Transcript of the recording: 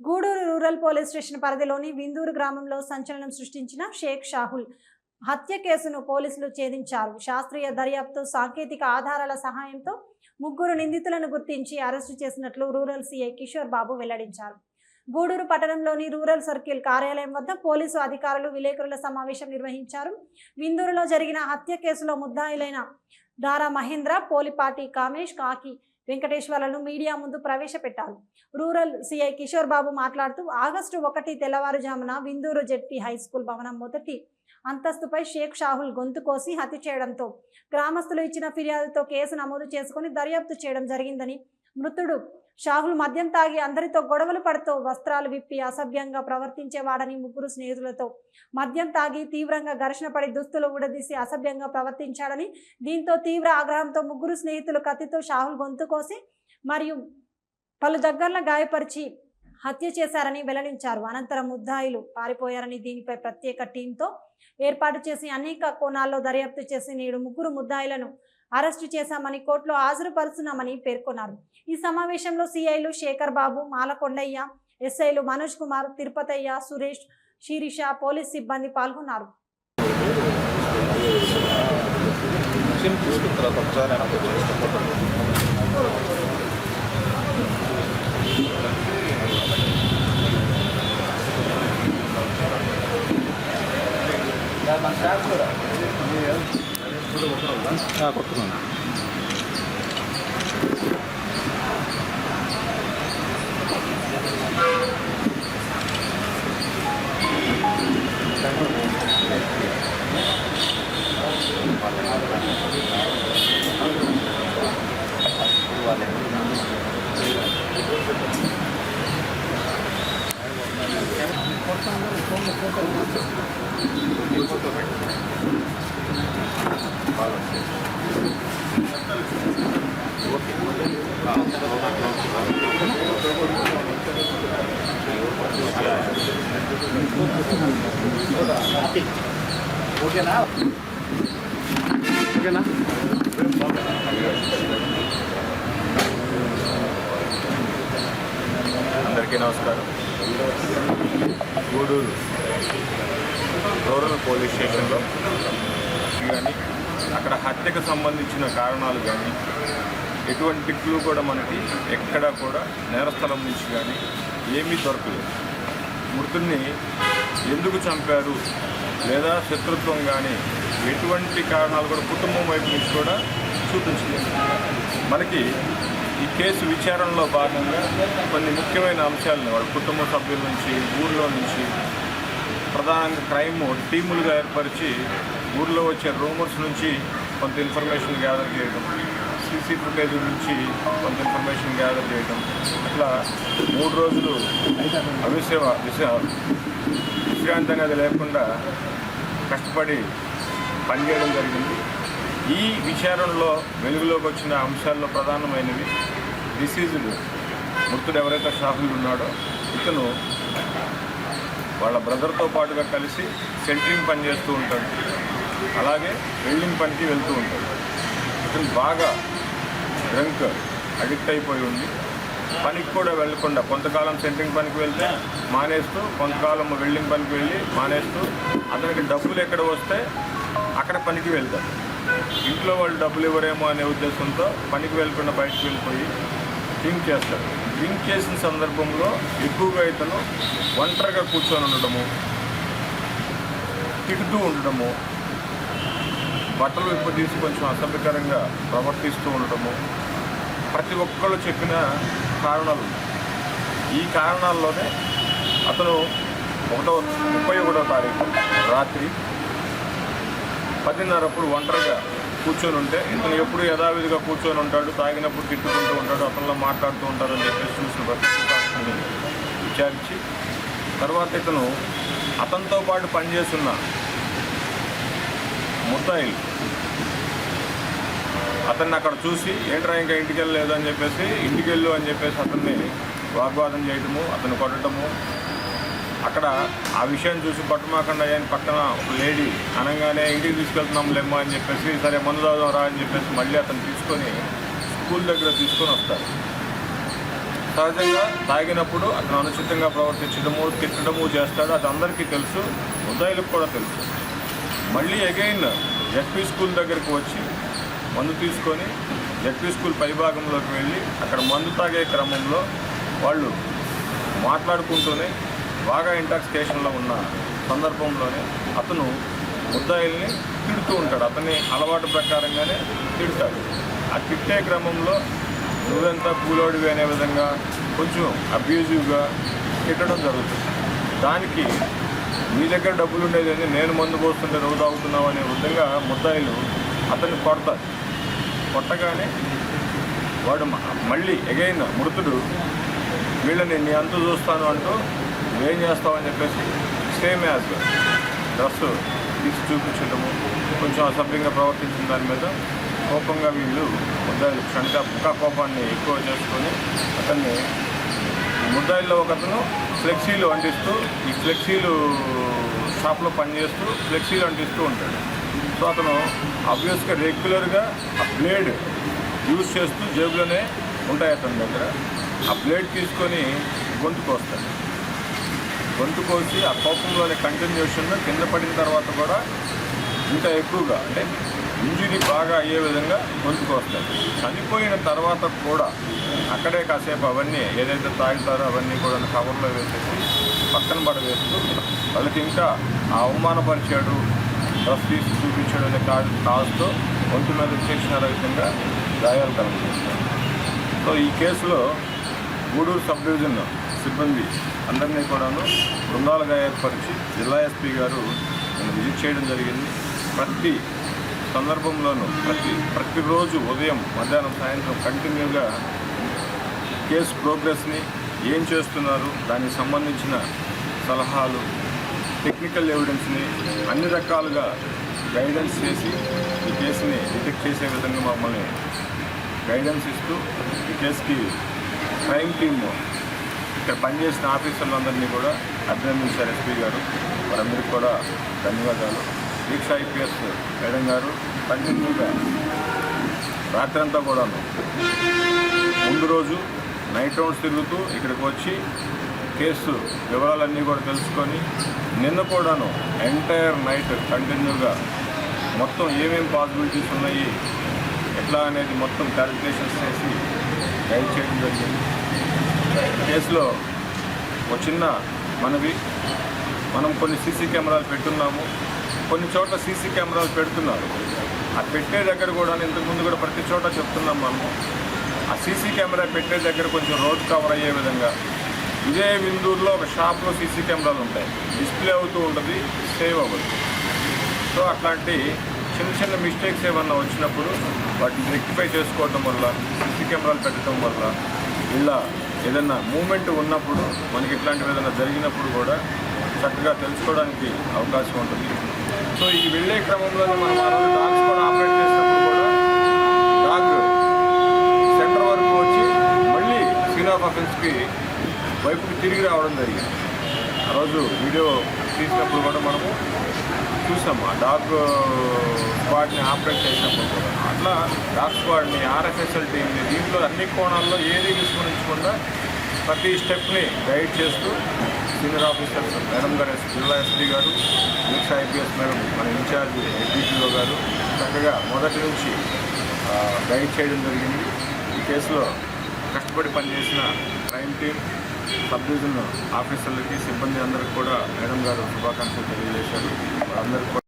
Gudur rural police station పరిధిలోని విందూరు గ్రామంలో సంచలనం సృష్టించిన షేక్ షాహుల్ హత్య కేసును పోలీసులు ఛేదించారు. శాస్త్రీయ దర్యాప్తు సాంకేతిక ఆధారాల సహాయంతో ముగ్గురు నిందితులను గుర్తించి అరెస్టు చేసినట్లు రూరల్ సీఐ కిషోర్ బాబు వెల్లడించారు. గూడూరు పట్టణంలోని రూరల్ సర్కిల్ కార్యాలయం వద్ద పోలీసు అధికారులు విలేకరుల సమావేశం నిర్వహించారు. విందూరులో జరిగిన హత్య కేసులో ముద్దాయిలైన దారా మహేంద్ర, పోలిపాటి కామేష్, కాకి వెంకటేశ్వర్లను మీడియా ముందు ప్రవేశపెట్టారు. రూరల్ సీఐ కిషోర్ బాబు మాట్లాడుతూ ఆగస్టు 1 తెల్లవారుజామున విందూరు జెడ్పీ హైస్కూల్ భవనం మొదటి అంతస్తుపై షేక్ షాహుల్ గొంతు కోసి హత్య చేయడంతో గ్రామస్తులు ఇచ్చిన ఫిర్యాదుతో కేసు నమోదు చేసుకుని దర్యాప్తు చేయడం జరిగిందని, మృతుడు షాహుల్ మద్యం తాగి అందరితో గొడవలు పడుతూ వస్త్రాలు విప్పి అసభ్యంగా ప్రవర్తించేవాడని, ముగ్గురు స్నేహితులతో మద్యం తాగి తీవ్రంగా ఘర్షణ పడి దుస్తులు ఊడదీసి అసభ్యంగా ప్రవర్తించాడని, దీంతో తీవ్ర ఆగ్రహంతో ముగ్గురు స్నేహితులు కత్తితో షాహుల్ గొంతు కోసి మరియు పలు దగ్గరల గాయపరిచి హత్య చేశారని వెల్లడించారు. అనంతరం ముద్దాయిలు పారిపోయారని, దీనిపై ప్రత్యేక టీంతో ఏర్పాటు చేసి అనేక కోణాల్లో దర్యాప్తు చేసి నేడు ముగ్గురు ముద్దాయిలను అరెస్టు చేశామని, కోర్టులో హాజరుపరుస్తున్నామని పేర్కొన్నారు. ఈ సమావేశంలో సిఐలు శేఖర్ బాబు, మాలకొండయ్య, ఎస్ఐలు మనోజ్ కుమార్, తిరుపతయ్య, సురేష్, శిరీష, పోలీస్ సిబ్బంది పాల్గొన్నారు. కొట్టుకోండి. ఓకేనా? అందరికీ నమస్కారం. గూడూరు రూరల్ పోలీస్ స్టేషన్లో కానీ అక్కడ హత్యకు సంబంధించిన కారణాలు కానీ ఎటువంటి క్లూ కూడా మనకి ఎక్కడా కూడా నేరస్థలం నుంచి కానీ ఏమీ దొరకలేదు. మృతుడిని ఎందుకు చంపారు లేదా శత్రుత్వం కానీ ఎటువంటి కారణాలు కూడా కుటుంబం వైపు నుంచి కూడా చూపించలేదు. మనకి ఈ కేసు విచారణలో భాగంగా కొన్ని ముఖ్యమైన అంశాలను వాళ్ళ కుటుంబ సభ్యుల నుంచి, ఊళ్ళో నుంచి, ప్రధానంగా క్రైమ్ టీములుగా ఏర్పరిచి ఊళ్ళో వచ్చే రూమర్స్ నుంచి కొంత ఇన్ఫర్మేషన్ గ్యాదర్ చేయడం, సీసీ ఫుటేజ్ నుంచి కొంత ఇన్ఫర్మేషన్ గ్యాదర్ చేయడం, అట్లా 3 రోజులు విశ్రాంతి అనేది లేకుండా కష్టపడి పనిచేయడం జరిగింది. ఈ విచారణలో వెలుగులోకి వచ్చిన అంశాల్లో ప్రధానమైనవి డిసీజులు. మృతుడు ఎవరైతే షాహుల్ ఉన్నాడో ఇతను వాళ్ళ బ్రదర్తో పాటుగా కలిసి సెంట్రింగ్ పని చేస్తూ ఉంటాడు, అలాగే వెల్డింగ్ పనికి వెళ్తూ ఉంటాడు. ఇతను బాగా డ్రంక్ అడిక్ట్ అయిపోయి ఉంది. పనికి కూడా వెళ్లకుండా కొంతకాలం సెంట్రింగ్ పనికి వెళ్తే మానేస్తూ, కొంతకాలం వెల్డింగ్ పనికి వెళ్ళి మానేస్తూ, అతనికి డబ్బులు ఎక్కడ వస్తే అక్కడ పనికి వెళ్తాడు. ఇంట్లో వాళ్ళు డబ్బులు ఇవ్వరేమో అనే ఉద్దేశంతో పనికి వెళ్ళకుండా బయటకు వెళ్ళిపోయి డ్రింక్ చేస్తాడు. డ్రింక్ చేసిన సందర్భంలో ఎక్కువగా ఇతను ఒంటరిగా కూర్చొని ఉండడము, తిడుతూ ఉండడము, బట్టలు విప్పదీసి కొంచెం అసభ్యకరంగా ప్రవర్తిస్తూ ఉండటము, ప్రతి ఒక్కళ్ళు చెప్పిన కారణాలు. ఈ కారణాల్లోనే అతను 31వ తారీఖు రాత్రి 10:30 ఒంటరిగా కూర్చొని ఉంటే, ఇతను ఎప్పుడు యథావిధిగా కూర్చొని ఉంటాడు, తాగినప్పుడు తిట్టుకుంటూ ఉంటాడు, అతనిలో మాట్లాడుతూ ఉంటాడు అని చెప్పేసి చూసిన ప్రతి విచారించి తర్వాత ఇతను అతనితో పాటు పనిచేస్తున్న ముద్దాయిలు అతన్ని అక్కడ చూసి ఏంట్రా ఇంకా ఇంటికి వెళ్ళలేదు అని చెప్పేసి, ఇంటికి వెళ్ళు అని చెప్పేసి అతన్ని వాగ్వాదం చేయటము, అతను కొట్టడము. అక్కడ ఆ విషయం చూసి పట్టుమాకండి అని పక్కన ఒక లేడీ అనగానే ఇంటికి తీసుకెళ్తున్నాం లేమ్మా అని చెప్పేసి, సరే మందు తాగుదాం రా అని చెప్పేసి మళ్ళీ అతను తీసుకొని స్కూల్ దగ్గర తీసుకొని వస్తారు. సహజంగా తాగినప్పుడు అతను అనుచితంగా ప్రవర్తించడము, తిట్టడము చేస్తాడు. అది అందరికీ తెలుసు, ముద్దాయిలకు కూడా తెలుసు. మళ్ళీ అగైన్ జెడ్పీ స్కూల్ దగ్గరికి వచ్చి మందు తీసుకొని జెడ్పీ స్కూల్ పైభాగంలోకి వెళ్ళి అక్కడ మందు తాగే క్రమంలో వాళ్ళు మాట్లాడుకుంటూనే బాగా ఇంటాక్సికేషన్లో ఉన్న సందర్భంలోనే అతను ముద్దాయిల్ని తిడుతూ ఉంటాడు. అతని అలవాటు ప్రకారంగానే తిడతాడు. ఆ తిట్టే క్రమంలో నువ్వెంత కూలోడివి అనే విధంగా కొంచెం అబ్యూజివ్గా తిట్టడం జరుగుతుంది. దానికి మీ దగ్గర డబ్బులు ఉండేది, నేను మందు పోస్తుంటే నువ్వు తాగుతున్నావు అనే విధంగా ముద్దాయిలు అతన్ని కొడతారు. కొట్టగానే వాడు మళ్ళీ అగైన్ మృతుడు వీళ్ళని నీ అంతు చూస్తాను అంటూ ఏం చేస్తావని చెప్పేసి సేమ్ యాజ్ డ్రెస్ తీసి చూపించడము, కొంచెం అసభ్యంగా ప్రవర్తించిన దాని మీద కోపంగా వీళ్ళు ముద్దాయిలు ఇంకా కోపాన్ని ఎక్కువ చేసుకొని అతన్ని ముద్దాయిల్లో ఒకతను ఫ్లెక్సీలు అంటిస్తూ, ఈ ఫ్లెక్సీలు షాప్లో పనిచేస్తూ ఫ్లెక్సీలు అంటిస్తూ ఉంటాడు. సో అతను ఆబ్వియస్గా రెగ్యులర్గా ఆ బ్లేడ్ యూజ్ చేస్తూ జేబులోనే ఉంటాయి అతని దగ్గర. ఆ బ్లేడ్ తీసుకొని గొంతు కోస్తాడు. గొంతు కోసి ఆ కోపంలోనే కంటిన్యూషన్లో కింద పడిన తర్వాత కూడా ఇంకా ఎక్కువగా అంటే ఇంజురీ బాగా అయ్యే విధంగా గొంతు కోస్తాడు. చనిపోయిన తర్వాత కూడా అక్కడే కాసేపు అవన్నీ ఏదైతే తాగుతారో అవన్నీ కూడా కవర్లో వేసేసి పక్కన పడవేస్తూ వాళ్ళకి ఇంకా ఆ అవమానపరిచాడు, డ్రెస్ తీసి చూపించాడు అనే కాస్తో ఒంటి మీద విచక్షణరహితంగా గాయాలు కలుగుతాడు. సో ఈ కేసులో గూడూరు సబ్ డివిజన్ సిబ్బంది అందరినీ కూడాను బృందాలుగా ఏర్పరిచి జిల్లా ఎస్పీ గారు విజిట్ చేయడం జరిగింది. ప్రతి సందర్భంలోనూ ప్రతిరోజు ఉదయం మధ్యాహ్నం సాయంత్రం కంటిన్యూగా కేసు ప్రోగ్రెస్ని ఏం చేస్తున్నారు, దానికి సంబంధించిన సలహాలు, టెక్నికల్ ఎవిడెన్స్ని అన్ని రకాలుగా గైడెన్స్ చేసి ఈ కేసుని డిటెక్ట్ చేసే విధంగా మమ్మల్ని గైడెన్స్ ఇస్తూ ఈ కేసుకి క్రైమ్ టీమ్ ఇక్కడ పనిచేసిన ఆఫీసర్లందరినీ కూడా అభినందించారు ఎస్పీ గారు. వారందరికీ కూడా ధన్యవాదాలు. దీక్ష ఐపీఎస్ మేడం గారు కంటిన్యూగా రాత్రంతా కూడాను ముందు రోజు నైట్ రౌండ్స్ తిరుగుతూ ఇక్కడికి వచ్చి కేసు వివరాలన్నీ కూడా తెలుసుకొని నిన్న కూడాను ఎంటైర్ నైట్ కంటిన్యూగా మొత్తం ఏమేమి పాసిబిలిటీస్ ఉన్నాయి ఎట్లా అనేది మొత్తం క్యాలిక్యులేషన్స్ చేసి గైడ్ చేయడం జరిగింది. కేసులో ఒక చిన్న మనవి, మనం కొన్ని సీసీ కెమెరాలు పెట్టున్నాము, కొన్ని చోట్ల సీసీ కెమెరాలు పెడుతున్నారు. ఆ పెట్టే దగ్గర కూడా ఇంతకుముందు కూడా ప్రతి చోట చెప్తున్నాం మనము, ఆ సీసీ కెమెరా పెట్టే దగ్గర కొంచెం రోడ్ కవర్ అయ్యే విధంగా. ఇదే విందూరులో ఒక షాప్లో సీసీ కెమెరాలు ఉంటాయి, డిస్ప్లే అవుతూ ఉంటుంది, సేవ్ అవ్వదు. సో అట్లాంటి చిన్న చిన్న మిస్టేక్స్ ఏమన్నా వచ్చినప్పుడు వాటిని రెక్టిఫై చేసుకోవడం వల్ల, సీసీ కెమెరాలు పెట్టడం వల్ల, ఇలా ఏదైనా మూమెంట్ ఉన్నప్పుడు మనకి ఇట్లాంటివి ఏదైనా జరిగినప్పుడు కూడా చక్కగా తెలుసుకోవడానికి అవకాశం ఉంటుంది. సో ఈ వెళ్ళే క్రమంలోనే మనం ఆ రోజు డాగ్స్ కూడా ఆపరేట్ చేసినప్పుడు కూడా డాగ్ సెంటర్ వరకు వచ్చి మళ్ళీ సీన్ ఆఫ్ అఫెన్స్కి వైపుకి తిరిగి రావడం జరిగింది. ఆ రోజు వీడియో తీసినప్పుడు కూడా మనము చూసాము ఆ డాగ్ స్క్వాడ్ని ఆపరేట్ చేసినప్పుడు కూడా. అట్లా డాగ్ స్క్వాడ్ని, ఆర్ఎఫ్ఎస్ఎల్ టీమ్ని దీంట్లో అన్ని కోణాల్లో ఏది విస్మరించకుండా ప్రతి స్టెప్ని గైడ్ చేస్తూ సీనియర్ ఆఫీసర్స్ మేడం గారు, జిల్లా ఎస్పీ గారు, దీక్ష ఐపీఎస్ మేడం, మన ఇన్ఛార్జ్ ఎస్డిపిఓ గారు చక్కగా మొదటి నుంచి గైడ్ చేయడం జరిగింది. ఈ కేసులో కష్టపడి పనిచేసిన క్రైమ్ టీం, సబ్ డివిజన్ ఆఫీసర్లకి, సిబ్బంది అందరికి కూడా మేడం గారు శుభాకాంక్షలు తెలియజేశారు. వాళ్ళందరికీ